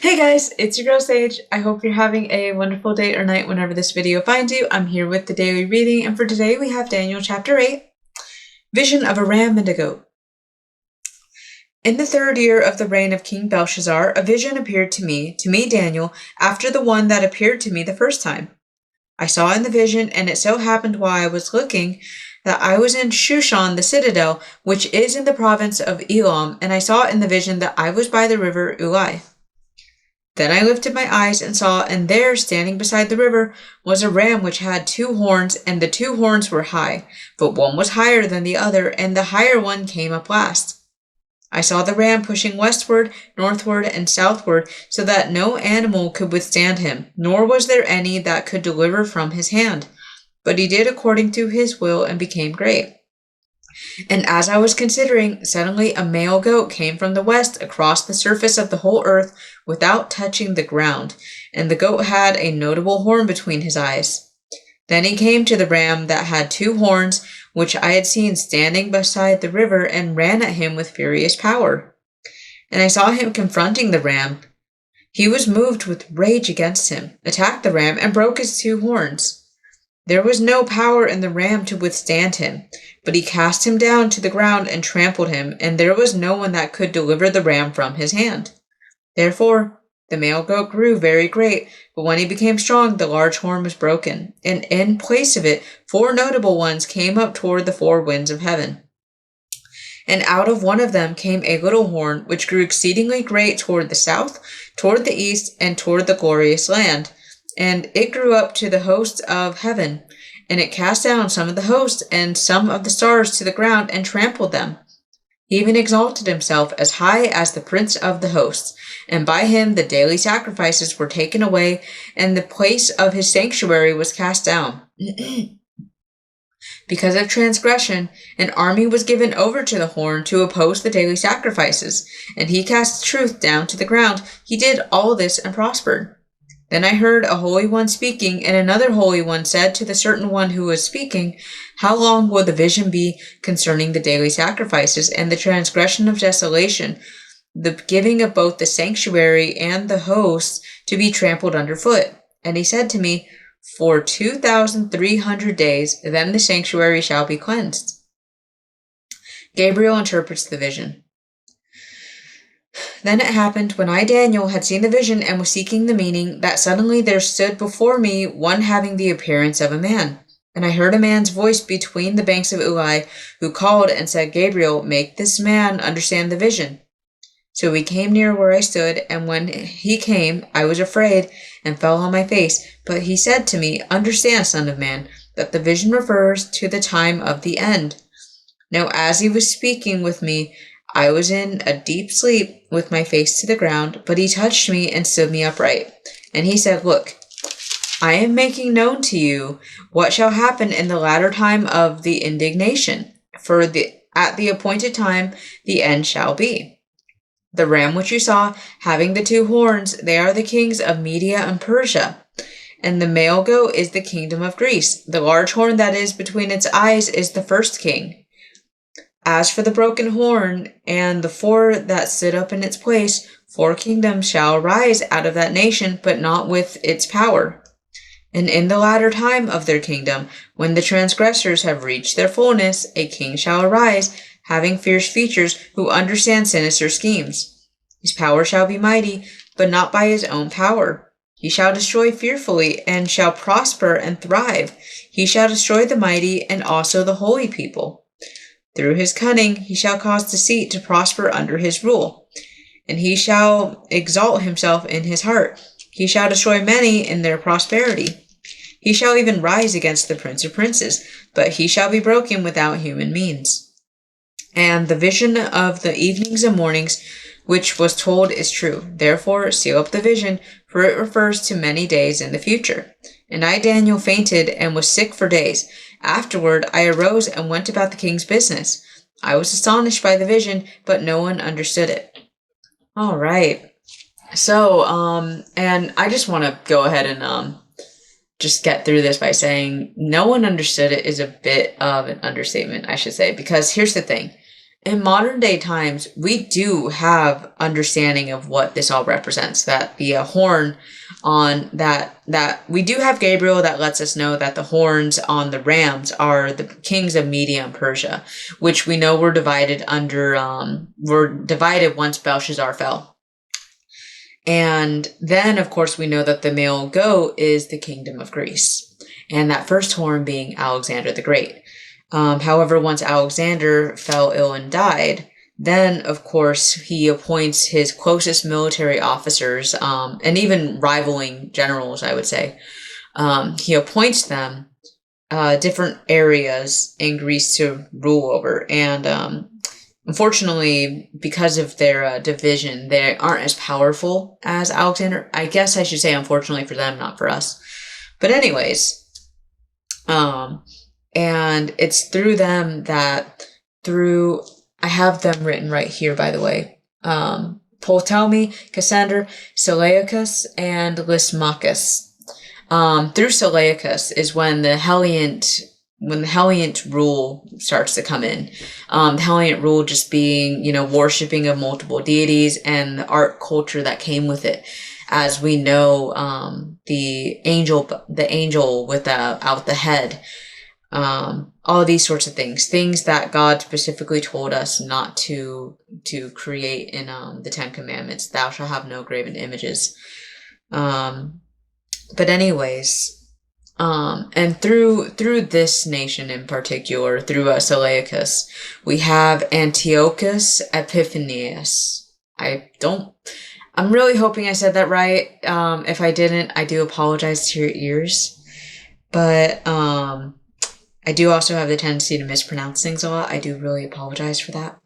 Hey guys, it's your girl Sage. I hope you're having a wonderful day or night whenever this video finds you. I'm here with the daily reading, and for today we have Daniel chapter 8, Vision of a Ram and a Goat. In the 3rd year of the reign of King Belshazzar, a vision appeared to me Daniel, after the one that appeared to me the first time. I saw in the vision, and it so happened while I was looking, that I was in Shushan the citadel, which is in the province of Elam, and I saw in the vision that I was by the river Ulai. Then I lifted my eyes and saw, and there, standing beside the river, was a ram which had 2 horns, and the 2 horns were high, but one was higher than the other, and the higher one came up last. I saw the ram pushing westward, northward, and southward, so that no animal could withstand him, nor was there any that could deliver from his hand. But he did according to his will and became great. And as I was considering, suddenly a male goat came from the west across the surface of the whole earth without touching the ground, and the goat had a notable horn between his eyes. Then he came to the ram that had 2 horns, which I had seen standing beside the river, and ran at him with furious power. And I saw him confronting the ram. He was moved with rage against him, attacked the ram, and broke his 2 horns. There was no power in the ram to withstand him, but he cast him down to the ground and trampled him, and there was no one that could deliver the ram from his hand. Therefore the male goat grew very great, but when he became strong, the large horn was broken, and in place of it 4 notable ones came up toward the 4 winds of heaven. And out of one of them came a little horn, which grew exceedingly great toward the south, toward the east, and toward the glorious land. And it grew up to the hosts of heaven, and it cast down some of the hosts and some of the stars to the ground and trampled them. He even exalted himself as high as the prince of the hosts, and by him the daily sacrifices were taken away, and the place of his sanctuary was cast down. Because of transgression, an army was given over to the horn to oppose the daily sacrifices, and he cast truth down to the ground. He did all this and prospered. Then I heard a holy one speaking, and another holy one said to the certain one who was speaking, "How long will the vision be concerning the daily sacrifices and the transgression of desolation, the giving of both the sanctuary and the hosts to be trampled underfoot?" And he said to me, "For 2,300 days, then the sanctuary shall be cleansed." Gabriel interprets the vision. Then it happened, when I, Daniel, had seen the vision and was seeking the meaning, that suddenly there stood before me one having the appearance of a man. And I heard a man's voice between the banks of Ulai, who called and said, "Gabriel, make this man understand the vision." So he came near where I stood, and when he came, I was afraid and fell on my face. But he said to me, "Understand, son of man, that the vision refers to the time of the end." Now as he was speaking with me, I was in a deep sleep with my face to the ground, but he touched me and stood me upright. And he said, "Look, I am making known to you what shall happen in the latter time of the indignation, for at the appointed time the end shall be. The ram which you saw, having the 2 horns, they are the kings of Media and Persia. And the male goat is the kingdom of Greece. The large horn that is between its eyes is the first king. As for the broken horn and the 4 that stood up in its place, 4 kingdoms shall arise out of that nation, but not with its power. And in the latter time of their kingdom, when the transgressors have reached their fullness, a king shall arise, having fierce features, who understands sinister schemes. His power shall be mighty, but not by his own power. He shall destroy fearfully, and shall prosper and thrive. He shall destroy the mighty and also the holy people. Through his cunning he shall cause deceit to prosper under his rule, and he shall exalt himself in his heart. He shall destroy many in their prosperity. He shall even rise against the prince of princes, but he shall be broken without human means. And the vision of the evenings and mornings which was told is true. Therefore seal up the vision, for it refers to many days in the future. And I, Daniel, fainted and was sick for days. Afterward I arose and went about the king's business. I was astonished by the vision, but no one understood it. All right. So, and I just want to go ahead and just get through this by saying no one understood it is a bit of an understatement, I should say, because here's the thing. in modern day times, we do have understanding of what this all represents. That the horn on that we do have Gabriel that lets us know that the horns on the rams are the kings of Media and Persia, which we know were divided once Belshazzar fell. And then, of course, we know that the male goat is the kingdom of Greece, and that first horn being Alexander the Great. However, once Alexander fell ill and died, then, of course, he appoints his closest military officers, and even rivaling generals, I would say. He appoints them different areas in Greece to rule over. And unfortunately, because of their division, they aren't as powerful as Alexander. I guess I should say unfortunately for them, not for us. But anyways, and it's through them that I have them written right here, by the way. Ptolemy, Cassander, Seleucus, and Lysimachus. Through Seleucus is when the Helliant rule starts to come in. The Helliant rule just being, worshipping of multiple deities and the art culture that came with it. As we know, the angel without the head, all these sorts of things that God specifically told us not to create in the Ten Commandments. Thou shalt have no graven images. But anyways, and through this nation in particular, through Seleucus, we have Antiochus Epiphanes. I'm really hoping I said that right. If I didn't, I do apologize to your ears. But I do also have the tendency to mispronounce things a lot. I do really apologize for that.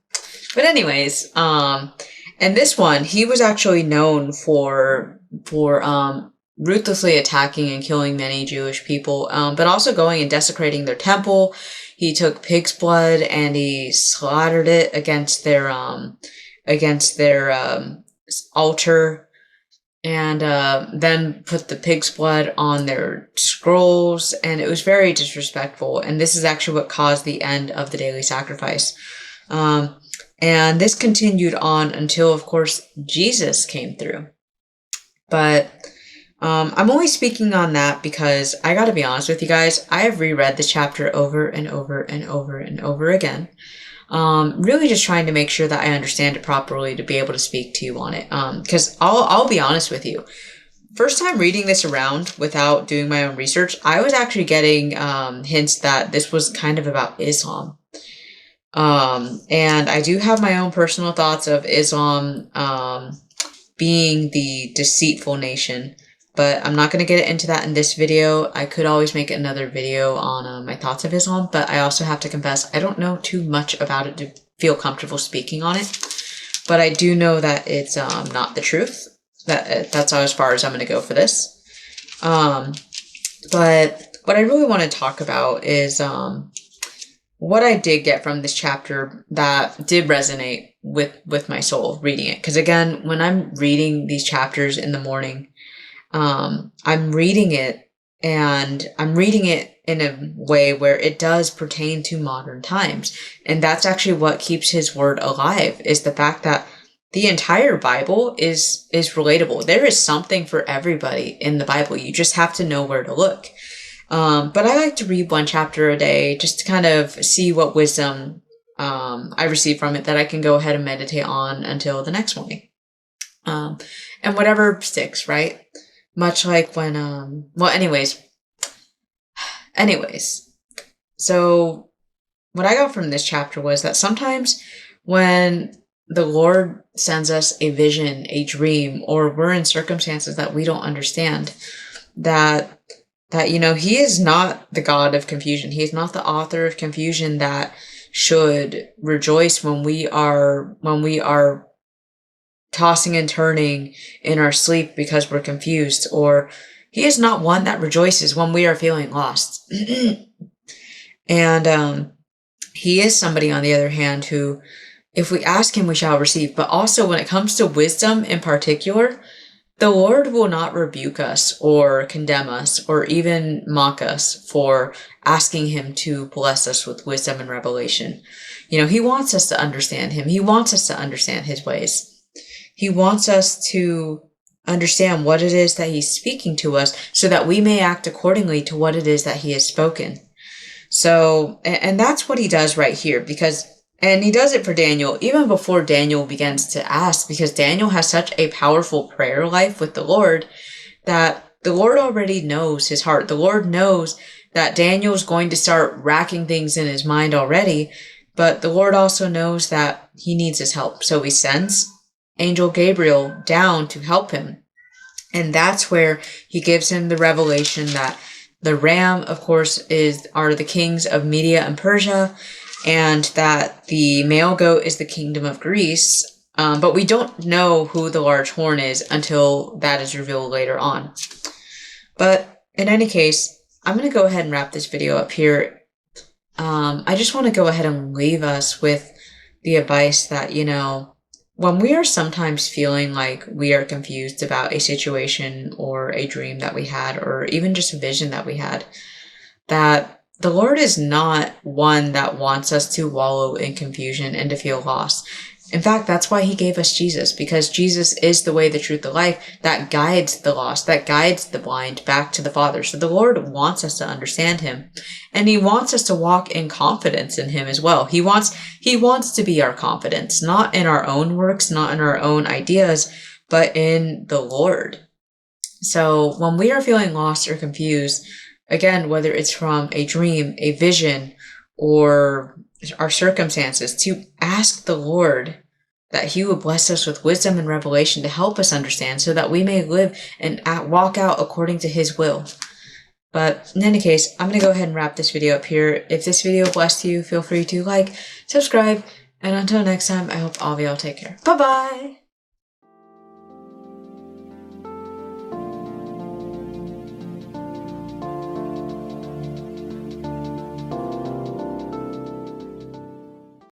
But anyways, and this one, he was actually known for ruthlessly attacking and killing many Jewish people, but also going and desecrating their temple. He took pig's blood and he slaughtered it against their altar, and then put the pig's blood on their scrolls, and it was very disrespectful. And this is actually what caused the end of the daily sacrifice. And this continued on until, of course, Jesus came through. But I'm only speaking on that because I gotta be honest with you guys, I have reread the chapter over and over and over and over again. Really just trying to make sure that I understand it properly to be able to speak to you on it. Because I'll be honest with you. First time reading this around without doing my own research, I was actually getting hints that this was kind of about Islam. And I do have my own personal thoughts of Islam being the deceitful nation. But I'm not going to get into that in this video. I could always make another video on my thoughts of Islam, but I also have to confess, I don't know too much about it to feel comfortable speaking on it. But I do know that it's not the truth. That's as far as I'm going to go for this. But what I really want to talk about is what I did get from this chapter that did resonate with my soul reading it. Because again, when I'm reading these chapters in the morning, I'm reading it, and I'm reading it in a way where it does pertain to modern times. And that's actually what keeps his word alive, is the fact that the entire Bible is relatable. There is something for everybody in the Bible. You just have to know where to look. But I like to read one chapter a day just to kind of see what wisdom I receive from it that I can go ahead and meditate on until the next morning. And whatever sticks, right? Much like when, anyways. So what I got from this chapter was that sometimes when the Lord sends us a vision, a dream, or we're in circumstances that we don't understand, that he is not the God of confusion. He is not the author of confusion that should rejoice when we are tossing and turning in our sleep because we're confused, or he is not one that rejoices when we are feeling lost. And he is somebody, on the other hand, who, if we ask him, we shall receive. But also when it comes to wisdom in particular, The Lord will not rebuke us or condemn us or even mock us for asking Him to bless us with wisdom and revelation. He wants us to understand Him. He wants us to understand His ways. He wants us to understand what it is that He's speaking to us so that we may act accordingly to what it is that He has spoken. So, and that's what He does right here, and He does it for Daniel even before Daniel begins to ask, because Daniel has such a powerful prayer life with the Lord that the Lord already knows his heart. The Lord knows that Daniel's going to start racking things in his mind already, but the Lord also knows that he needs his help. So He sends Angel Gabriel down to help him. And that's where He gives him the revelation that the ram, of course, are the kings of Media and Persia, and that the male goat is the kingdom of Greece. But we don't know who the large horn is until that is revealed later on. But in any case, I'm going to go ahead and wrap this video up here. I just want to go ahead and leave us with the advice that, when we are sometimes feeling like we are confused about a situation or a dream that we had, or even just a vision that we had, that the Lord is not one that wants us to wallow in confusion and to feel lost. In fact, that's why He gave us Jesus, because Jesus is the way, the truth, the life that guides the lost, that guides the blind back to the Father. So the Lord wants us to understand Him, and He wants us to walk in confidence in Him as well. He wants to be our confidence, not in our own works, not in our own ideas, but in the Lord. So when we are feeling lost or confused, again, whether it's from a dream, a vision, or our circumstances, to ask the Lord that He would bless us with wisdom and revelation to help us understand, so that we may live and walk out according to His will. But in any case, I'm going to go ahead and wrap this video up here. If this video blessed you, feel free to like, subscribe, and until next time, I hope all of y'all take care. Bye-bye!